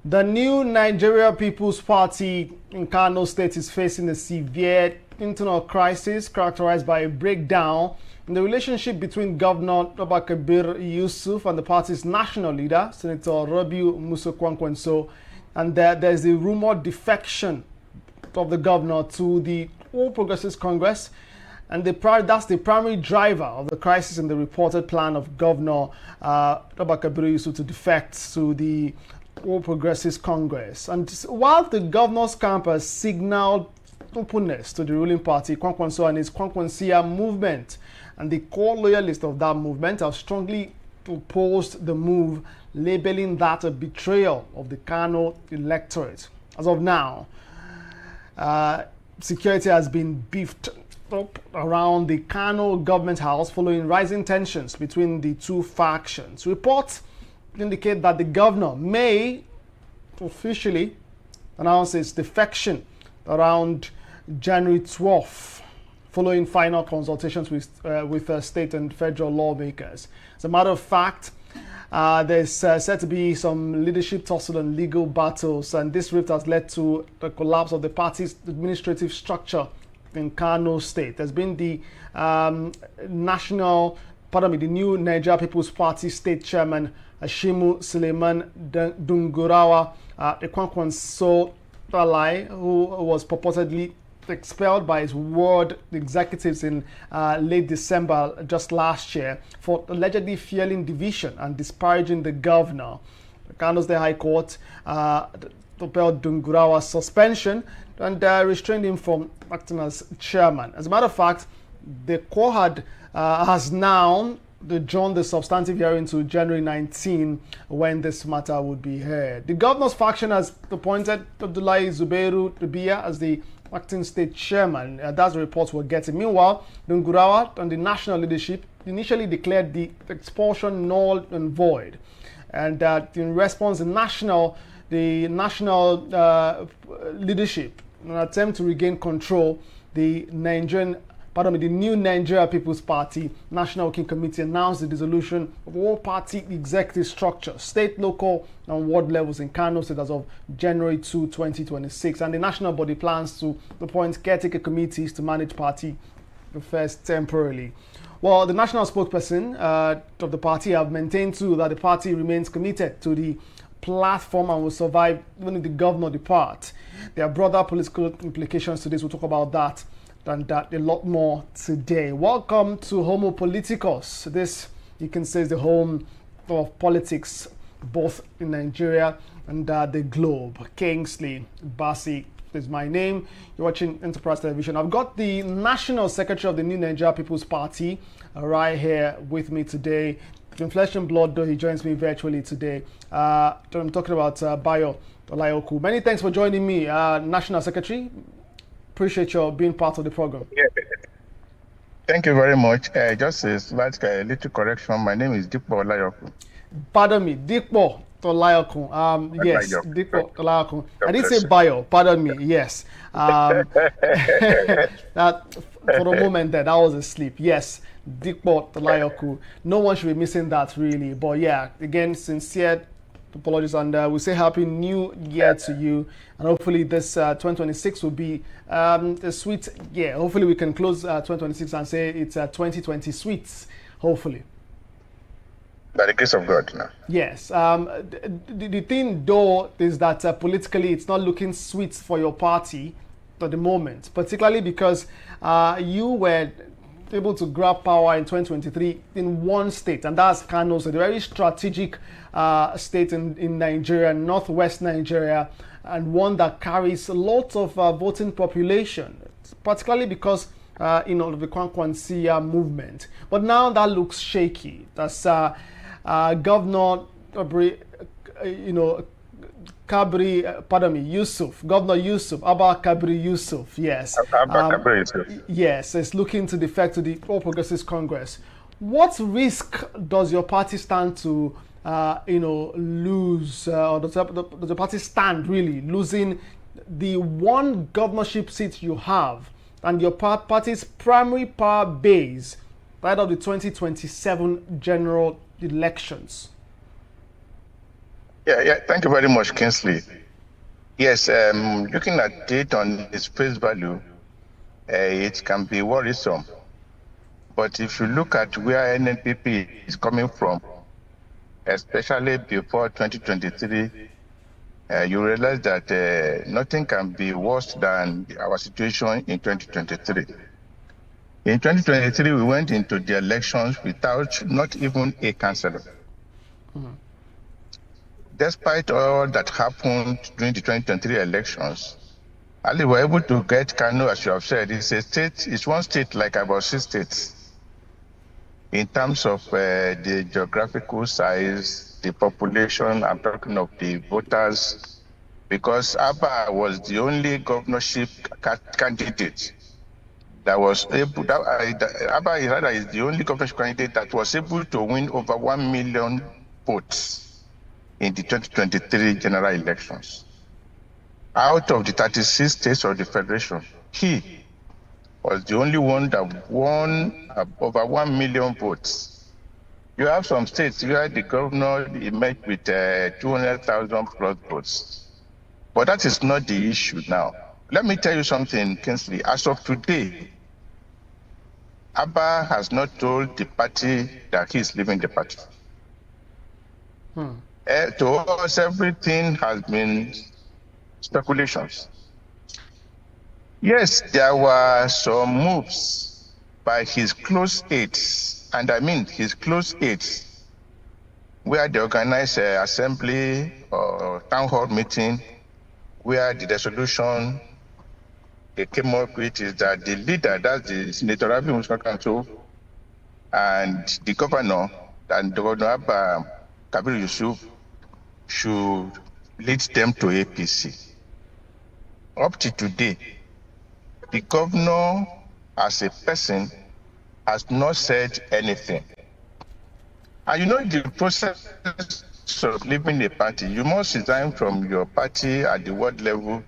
The new Nigeria People's Party in Kano State is facing a severe internal crisis characterized by a breakdown in the relationship between Governor Abba Kabir Yusuf and the party's national leader, Senator Rabiu Musa Kwankwaso, and there's the rumored defection of the governor to the All Progressives Congress, and that's the primary driver of the crisis in the reported plan of Governor Abba Kabir Yusuf to defect to the All Progressives Congress. And while the governor's camp has signaled openness to the ruling party, Kwankwasiyya and his Kwankwasiyya movement and the core loyalists of that movement have strongly opposed the move, labeling that a betrayal of the Kano electorate. As of now, security has been beefed up around the Kano Government House following rising tensions between the two factions. Reports indicate that the governor may officially announce its defection around January 12th, following final consultations with state and federal lawmakers. As a matter of fact, there's said to be some leadership tussle and legal battles, and this rift has led to the collapse of the party's administrative structure in Kano State. There's been the new Nigeria People's Party State Chairman Hashimu Suleiman Dungurawa, a Kwankwasiyya ally who was purportedly expelled by his ward executives in late December just last year for allegedly fueling division and disparaging the governor. The Kano State High Court upheld Dungurawa's suspension and restrained him from acting as chairman. As a matter of fact, the court has now adjourned the substantive hearing to January 19 when this matter would be heard. The governor's faction has appointed Abdullahi Zubairu Rabia as the acting state chairman. That's the reports we're getting. Meanwhile, Dungurawa and the national leadership initially declared the expulsion null and void. And in response, the national leadership, in an attempt to regain control, the new Nigeria People's Party National Working Committee announced the dissolution of all party executive structures, state, local, and ward levels in Kano State as of January 2, 2026. And the national body plans to appoint caretaker committees to manage party affairs temporarily. Well, the national spokesperson of the party have maintained too that the party remains committed to the platform and will survive even if the governor depart. There are broader political implications to this. We'll talk about that and that a lot more today. Welcome to Homo Politicus. This, you can say, is the home of politics both in Nigeria and the globe. Kingsley Basi is my name. You're watching Enterprise Television. I've got the National Secretary of the new Nigeria People's Party right here with me today. In flesh and blood, though, he joins me virtually today. I'm talking about Bayo Olayoku. Many thanks for joining me, National Secretary. Appreciate your being part of the program. Yeah. Thank you very much. Just a slight little correction. My name is Deepens Olayoku. Pardon me, Deepens Olayoku. Yes, Deepens Olayoku. I didn't say Bayo. Pardon me. Yes. That for the moment that was a slip. Yes, Deepens Olayoku. No one should be missing that really. But yeah, again, sincere apologies, and we say Happy New Year to you, and hopefully this 2026 will be a sweet year. Hopefully we can close 2026 and say it's 2020 sweets, hopefully. By the grace of God. No. Yes. The thing though is that politically it's not looking sweet for your party at the moment, particularly because you were able to grab power in 2023 in one state, and that's Kano State, a very strategic state in Nigeria, northwest Nigeria, and one that carries lots of voting population, particularly because of the Kwankwasiyya movement. But now that looks shaky. That's Governor Yusuf, Governor Yusuf, Abba Kabir Yusuf, yes. Abba Kabir Yusuf. Yes, it's looking to defect to the All Progressives Congress. What risk does your party stand to, lose, or does the party stand really losing the one governorship seat you have and your party's primary power base ahead of the 2027 general elections? Yeah. Thank you very much, Kingsley. Yes, looking at it on its face value, it can be worrisome. But if you look at where NNPP is coming from, especially before 2023, you realize that nothing can be worse than our situation in 2023. In 2023, we went into the elections without not even a councillor. Despite all that happened during the 2023 elections, Ali were able to get Kano, as you have said. It's one state like about 6 states in terms of the geographical size, the population. I'm talking of the voters, because Abba was the only governorship candidate that was able. Abba is the only governorship candidate that was able to win over 1 million votes in the 2023 general elections. Out of the 36 states of the federation, he was the only one that won over 1 million votes. You have some states where the governor emerged with 200,000 plus votes. But that is not the issue now. Let me tell you something, Kingsley. As of today, Abba has not told the party that he is leaving the party. To us, everything has been speculations. Yes, there were some moves by his close aides, and I mean his close aides, where they organized an assembly or town hall meeting, where the resolution they came up with is that the leader, that's the Senator Rabiu Musa Kwankwaso, and the governor, and Governor Abba Kabir Yusuf, should lead them to APC. Up to today, the governor, as a person, has not said anything. And you know the process of leaving a party, you must resign from your party at the ward level,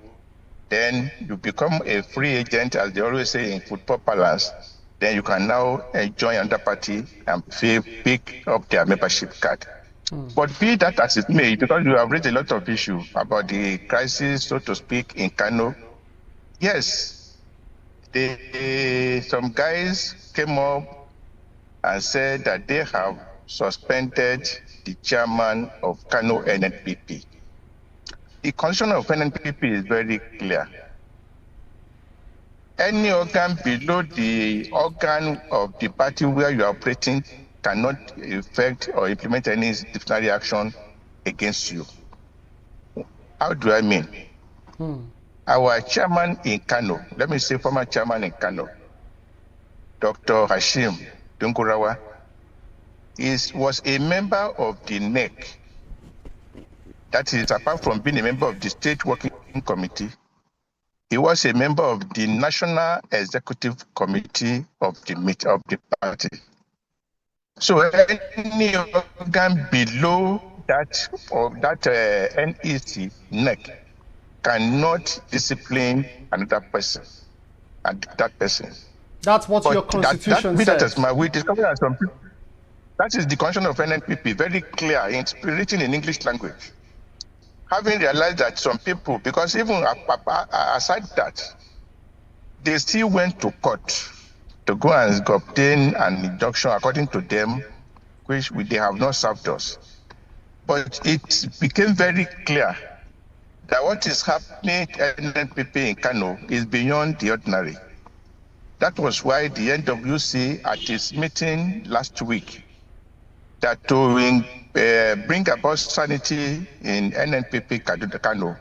then you become a free agent, as they always say in football parlance, then you can now join another party and pick up their membership card. But be that as it may, because you have raised a lot of issues about the crisis, so to speak, in Kano, yes, some guys came up and said that they have suspended the chairman of Kano NNPP. The constitution of NNPP is very clear. Any organ below the organ of the party where you are operating cannot effect or implement any disciplinary action against you. How do I mean? Our chairman in Kano, let me say former chairman in Kano, Dr. Hashim Dungurawa, was a member of the NEC. That is, apart from being a member of the State Working Committee, he was a member of the National Executive Committee of the party. So any organ below that of that NEC cannot discipline another person and that person. That's what your constitution says. We discovered that some people. That is the constitution of NNPP, very clear, it's written in English language. Having realized that some people, because even aside that, they still went to court to go and obtain an injunction according to them, which they have not served us. But it became very clear that what is happening at NNPP in Kano is beyond the ordinary. That was why the NWC at its meeting last week, that to bring about sanity in NNPP Kano,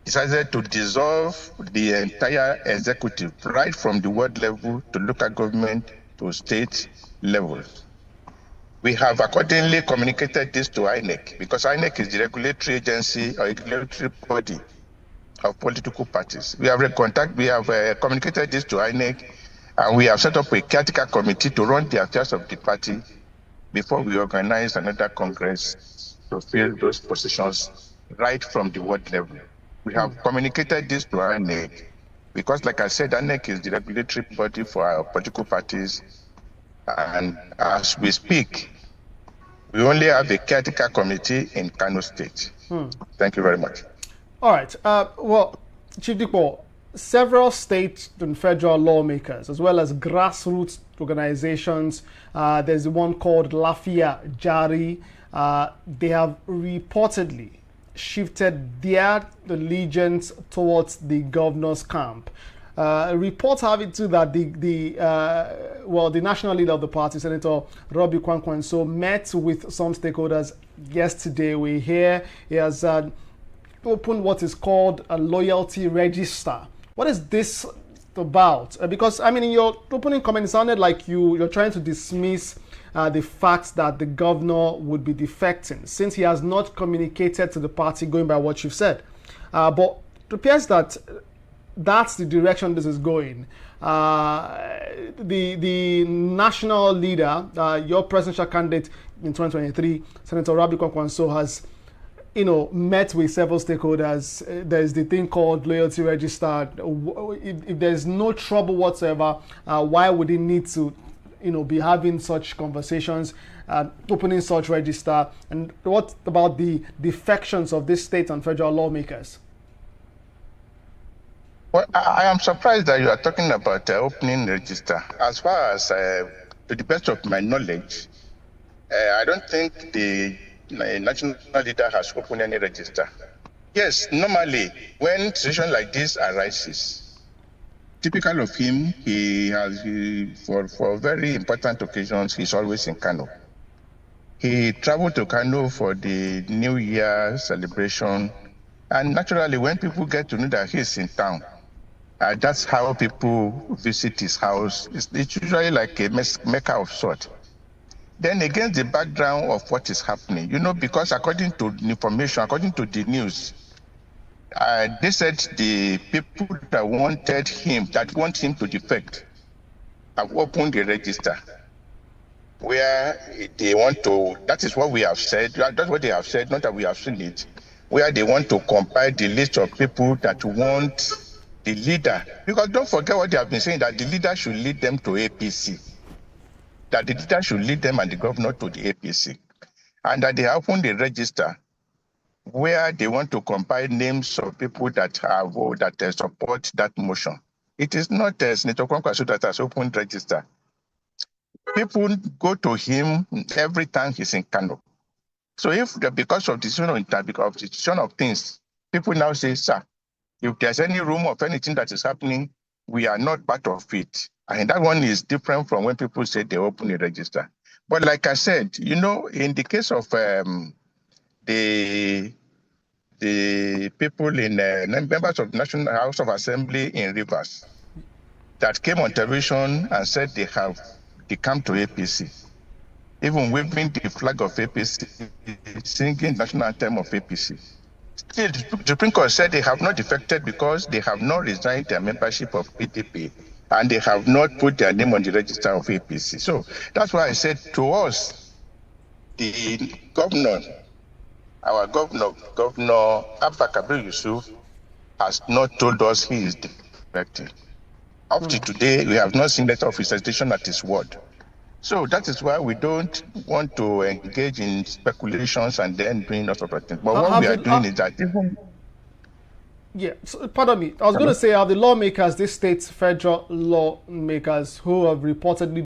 decided to dissolve the entire executive, right from the ward level to local government to state levels. We have accordingly communicated this to INEC, because INEC is the regulatory agency or regulatory body of political parties. We have communicated this to INEC, and we have set up a caretaker committee to run the affairs of the party before we organize another congress to fill those positions right from the ward level. We have communicated this to INEC because, like I said, INEC is the regulatory body for our political parties. And as we speak, We only have a caretaker committee in Kano State. Thank you very much. All right. Well, Chief Dikpo, several state and federal lawmakers, as well as grassroots organizations, there's the one called Lafia Jari, they have reportedly shifted their allegiance towards the governor's camp. Reports have it too that the national leader of the party, Senator Rabiu Kwankwaso, met with some stakeholders yesterday. We hear he has opened what is called a loyalty register. What is this about? Because I mean, in your opening comment, it sounded like you're trying to dismiss the fact that the governor would be defecting, since he has not communicated to the party, going by what you've said. But it appears that that's the direction this is going. The national leader, your presidential candidate in 2023, Senator Rabiu Kwankwaso, has met with several stakeholders. There's the thing called loyalty register. If there's no trouble whatsoever, why would he need to be having such conversations, opening such register? And what about the defections of this state and federal lawmakers? Well, I am surprised that you are talking about opening register. As far as, to the best of my knowledge, I don't think the national leader has opened any register. Yes, normally, when situation like this arises, typical of him, for very important occasions, he's always in Kano. He traveled to Kano for the New Year celebration, and naturally, when people get to know that he's in town, that's how people visit his house. It's usually like a mecca of sort. Then against the background of what is happening, because according to the information, according to the news, they said the people that want him to defect, have opened the register where they want to, that is what we have said, that's what they have said, not that we have seen it, where they want to compile the list of people that want the leader. Because don't forget what they have been saying, that the leader should lead them to APC. That the leader should lead them and the governor to the APC. And that they opened the register where they want to compile names of people that support that motion. It is not Senator Kwankwasiyya that has opened register. People go to him every time he's in Kano. So because of the decision of things, people now say, sir, if there's any rumor of anything that is happening, we are not part of it. And that one is different from when people say they open a register. But like I said, in the case of the people in members of the National House of Assembly in Rivers that came on television and said they come to APC, even waving the flag of APC, singing national anthem of APC. Still, the Supreme Court said they have not defected because they have not resigned their membership of PDP and they have not put their name on the register of APC. So that's why I said to us, the governor, our governor, Governor Abba Kabir Yusuf, has not told us he is defecting. Up to today, we have not seen letter of recitation at his word. So that is why we don't want to engage in speculations and then doing lots of things. But what we are doing is that even... Yeah, so, pardon me. I was going to say, are the lawmakers, these states, federal lawmakers who have reportedly